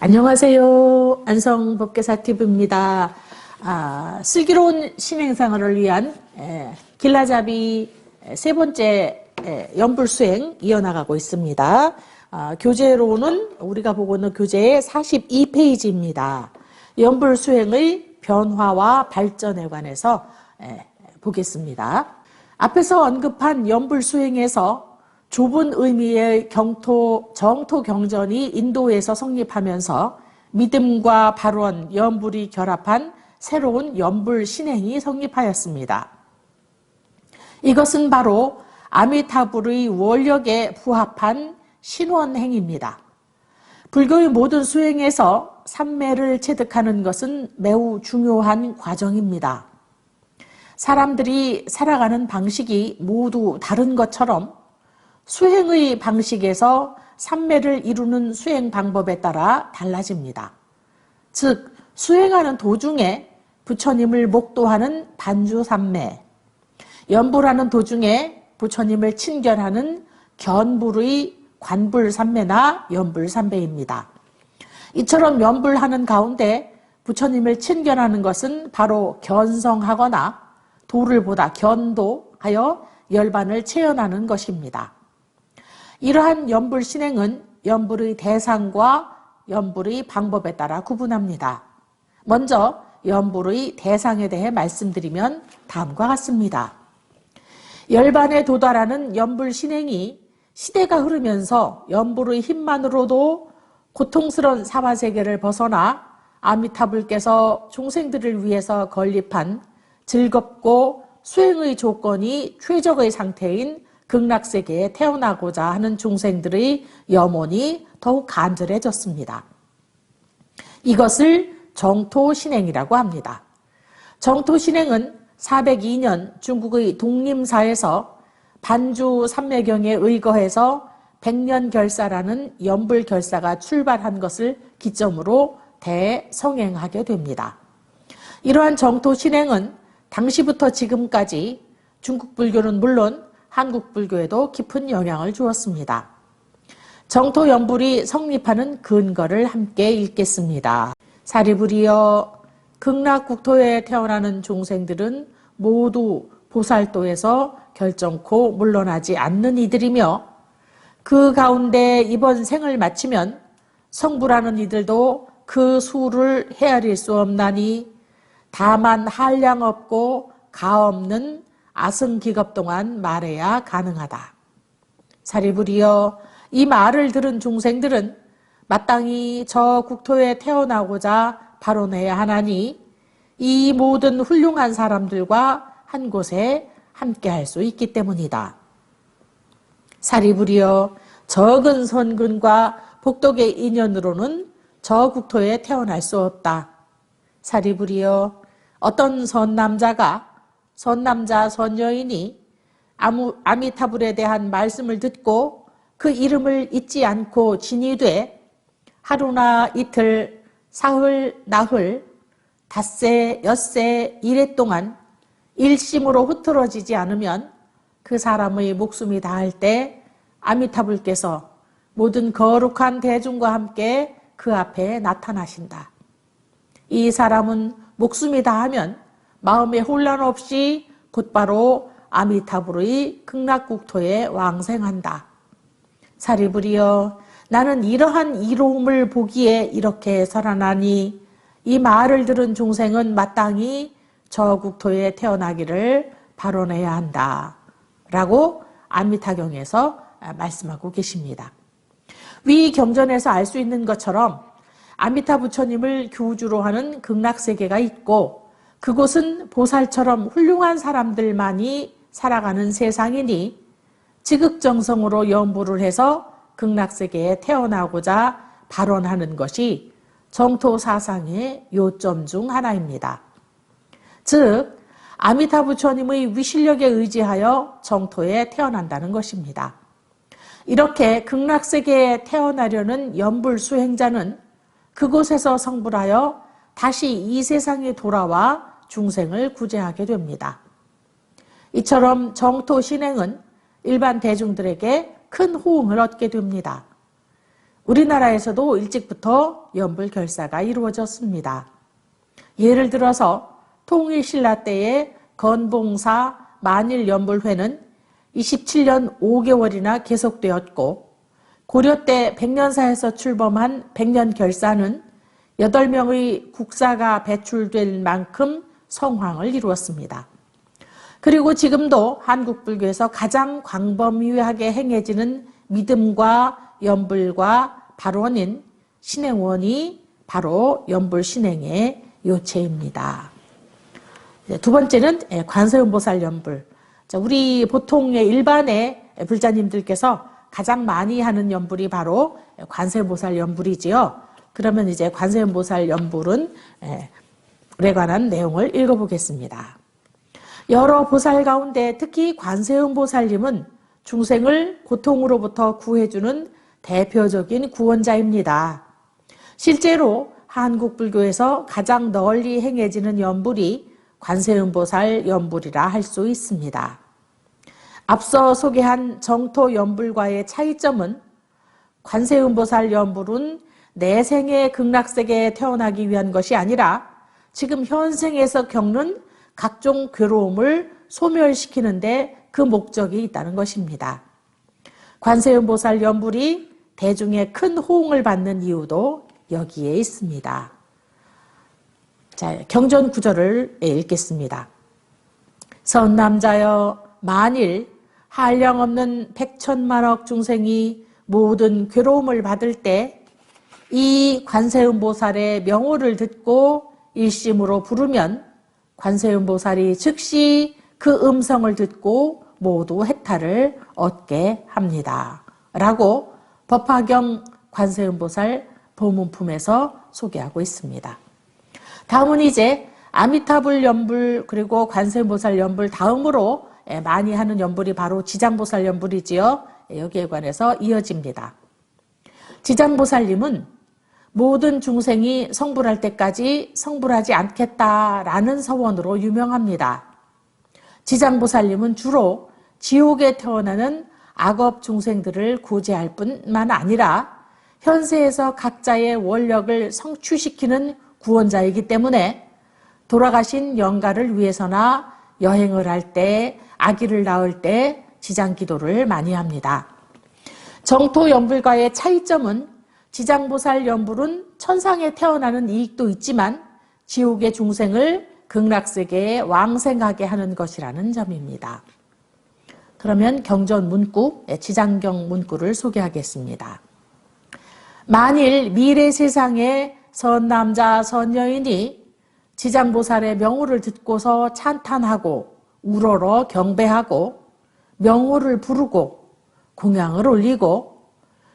안녕하세요. 안성법계사TV입니다. 슬기로운 신행생활을 위한 길라잡이 세 번째 연불수행 이어나가고 있습니다. 교재로는 우리가 보고 있는 교재의 42페이지입니다. 연불수행의 변화와 발전에 관해서 보겠습니다. 앞에서 언급한 연불수행에서 좁은 의미의 정토 경전이 인도에서 성립하면서 믿음과 발원, 연불이 결합한 새로운 연불 신행이 성립하였습니다. 이것은 바로 아미타불의 원력에 부합한 신원행입니다. 불교의 모든 수행에서 삼매를 체득하는 것은 매우 중요한 과정입니다. 사람들이 살아가는 방식이 모두 다른 것처럼 수행의 방식에서 삼매를 이루는 수행 방법에 따라 달라집니다. 즉, 수행하는 도중에 부처님을 목도하는 반주삼매, 연불하는 도중에 부처님을 친견하는 견불의 관불삼매나 연불삼매입니다. 이처럼 연불하는 가운데 부처님을 친견하는 것은 바로 견성하거나 도를 보다 견도하여 열반을 체현하는 것입니다. 이러한 연불 신행은 연불의 대상과 연불의 방법에 따라 구분합니다. 먼저 연불의 대상에 대해 말씀드리면 다음과 같습니다. 열반에 도달하는 연불 신행이 시대가 흐르면서 연불의 힘만으로도 고통스러운 사바세계를 벗어나 아미타불께서 종생들을 위해서 건립한 즐겁고 수행의 조건이 최적의 상태인 극락세계에 태어나고자 하는 중생들의 염원이 더욱 간절해졌습니다. 이것을 정토신행이라고 합니다. 정토신행은 402년 중국의 독림사에서 반주 삼매경에 의거해서 백년결사라는 연불결사가 출발한 것을 기점으로 대성행하게 됩니다. 이러한 정토신행은 당시부터 지금까지 중국 불교는 물론 한국 불교에도 깊은 영향을 주었습니다. 정토연불이 성립하는 근거를 함께 읽겠습니다. 사리부리여, 극락국토에 태어나는 종생들은 모두 보살도에서 결정코 물러나지 않는 이들이며 그 가운데 이번 생을 마치면 성불하는 이들도 그 수를 헤아릴 수 없나니 다만 한량 없고 가 없는 아승기겁 동안 말해야 가능하다. 사리부리여, 이 말을 들은 중생들은 마땅히 저 국토에 태어나고자 발원해야 하나니 이 모든 훌륭한 사람들과 한 곳에 함께할 수 있기 때문이다. 사리부리여, 적은 선근과 복덕의 인연으로는 저 국토에 태어날 수 없다. 사리부리여, 어떤 선남자, 선여인이 아미타불에 대한 말씀을 듣고 그 이름을 잊지 않고 진이돼 하루나 이틀, 사흘, 나흘, 닷새, 엿새, 이래 동안 일심으로 흐트러지지 않으면 그 사람의 목숨이 다할 때 아미타불께서 모든 거룩한 대중과 함께 그 앞에 나타나신다. 이 사람은 목숨이 다하면 마음에 혼란 없이 곧바로 아미타불의 극락국토에 왕생한다. 사리부리여, 나는 이러한 이로움을 보기에 이렇게 설하나니 이 말을 들은 중생은 마땅히 저 국토에 태어나기를 발원해야 한다. 라고 아미타경에서 말씀하고 계십니다. 위 경전에서 알 수 있는 것처럼 아미타 부처님을 교주로 하는 극락세계가 있고 그곳은 보살처럼 훌륭한 사람들만이 살아가는 세상이니 지극정성으로 연불을 해서 극락세계에 태어나고자 발원하는 것이 정토사상의 요점 중 하나입니다. 즉, 아미타 부처님의 위실력에 의지하여 정토에 태어난다는 것입니다. 이렇게 극락세계에 태어나려는 연불 수행자는 그곳에서 성불하여 다시 이 세상에 돌아와 중생을 구제하게 됩니다. 이처럼 정토신행은 일반 대중들에게 큰 호응을 얻게 됩니다. 우리나라에서도 일찍부터 연불 결사가 이루어졌습니다. 예를 들어서 통일신라 때의 건봉사 만일연불회는 27년 5개월이나 계속되었고, 고려 때 백년사에서 출범한 백년결사는 8명의 국사가 배출될 만큼 성황을 이루었습니다. 그리고 지금도 한국불교에서 가장 광범위하게 행해지는 믿음과 연불과 발원인 신행원이 바로 연불신행의 요체입니다. 두 번째는 관세음보살 연불. 우리 보통의 일반의 불자님들께서 가장 많이 하는 연불이 바로 관세음보살 연불이지요. 그러면 이제 관세음보살 연불은 에 관한 내용을 읽어보겠습니다. 여러 보살 가운데 특히 관세음보살님은 중생을 고통으로부터 구해주는 대표적인 구원자입니다. 실제로 한국불교에서 가장 널리 행해지는 연불이 관세음보살 연불이라 할 수 있습니다. 앞서 소개한 정토 연불과의 차이점은 관세음보살 연불은 내생의 극락세계에 태어나기 위한 것이 아니라 지금 현생에서 겪는 각종 괴로움을 소멸시키는데 그 목적이 있다는 것입니다. 관세음보살 연불이 대중의 큰 호응을 받는 이유도 여기에 있습니다. 자, 경전 구절을 읽겠습니다. 선남자여, 만일 한량없는 백천만억 중생이 모든 괴로움을 받을 때 이 관세음보살의 명호를 듣고 일심으로 부르면 관세음보살이 즉시 그 음성을 듣고 모두 해탈을 얻게 합니다. 라고 법화경 관세음보살 보문품에서 소개하고 있습니다. 다음은 이제 아미타불 연불 그리고 관세음보살 연불 다음으로 많이 하는 연불이 바로 지장보살 연불이지요. 여기에 관해서 이어집니다. 지장보살님은 모든 중생이 성불할 때까지 성불하지 않겠다라는 서원으로 유명합니다. 지장보살님은 주로 지옥에 태어나는 악업 중생들을 구제할 뿐만 아니라 현세에서 각자의 원력을 성취시키는 구원자이기 때문에 돌아가신 영가를 위해서나 여행을 할 때, 아기를 낳을 때 지장기도를 많이 합니다. 정토 연불과의 차이점은 지장보살 연불은 천상에 태어나는 이익도 있지만 지옥의 중생을 극락세계에 왕생하게 하는 것이라는 점입니다. 그러면 경전 문구, 지장경 문구를 소개하겠습니다. 만일 미래 세상에 선남자 선여인이 지장보살의 명호를 듣고서 찬탄하고 우러러 경배하고 명호를 부르고 공양을 올리고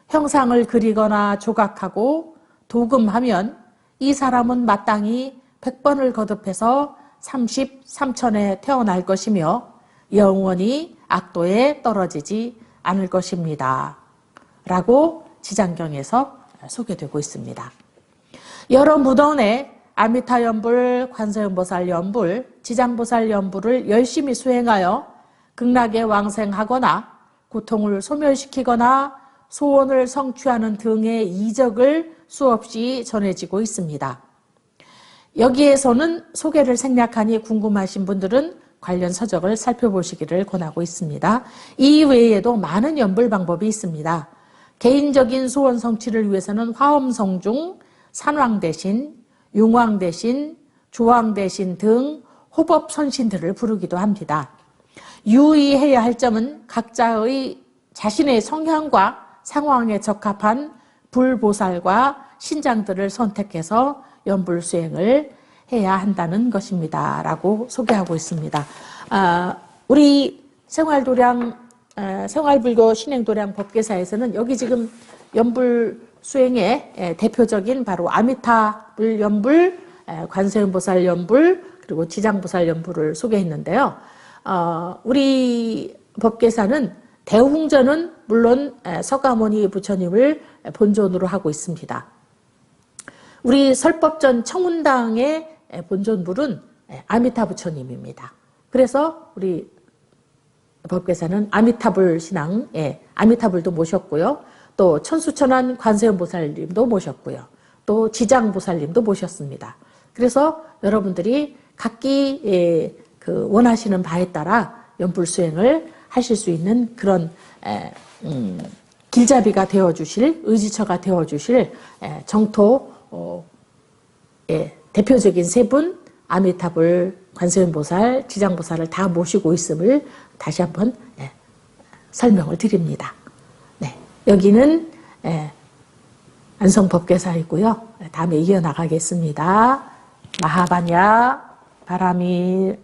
형상을 그리거나 조각하고 도금하면 이 사람은 마땅히 100번을 거듭해서 33천에 태어날 것이며 영원히 악도에 떨어지지 않을 것입니다. 라고 지장경에서 소개되고 있습니다. 여러 무덤에 아미타 연불, 관세음보살 연불, 지장보살 연불을 열심히 수행하여 극락에 왕생하거나 고통을 소멸시키거나 소원을 성취하는 등의 이적을 수없이 전해지고 있습니다. 여기에서는 소개를 생략하니 궁금하신 분들은 관련 서적을 살펴보시기를 권하고 있습니다. 이 외에도 많은 연불 방법이 있습니다. 개인적인 소원 성취를 위해서는 화엄성중, 산왕대신, 용왕대신, 조왕대신 등 호법선신들을 부르기도 합니다. 유의해야 할 점은 각자의 자신의 성향과 상황에 적합한 불보살과 신장들을 선택해서 연불 수행을 해야 한다는 것입니다. 라고 소개하고 있습니다. 우리 생활불교 신행도량 법계사에서는 여기 지금 연불 수행의 대표적인 바로 아미타불 연불, 관세음보살 연불, 그리고 지장보살 연불을 소개했는데요. 우리 법계사는 대웅전은 물론 서가모니 부처님을 본존으로 하고 있습니다. 우리 설법전 청운당의 본존불은 아미타 부처님입니다. 그래서 우리 법계사는 아미타불 신앙, 아미타불도 모셨고요. 또 천수천안 관세음보살님도 모셨고요. 또 지장보살님도 모셨습니다. 그래서 여러분들이 각기 그 원하시는 바에 따라 연불 수행을 하실 수 있는 그런 길잡이가 되어주실, 의지처가 되어주실 정토 대표적인 세 분, 아미타불, 관세음보살, 지장보살을 다 모시고 있음을 다시 한번 설명을 드립니다. 네, 여기는 안성법계사이고요. 다음에 이어나가겠습니다. 마하반야 바라밀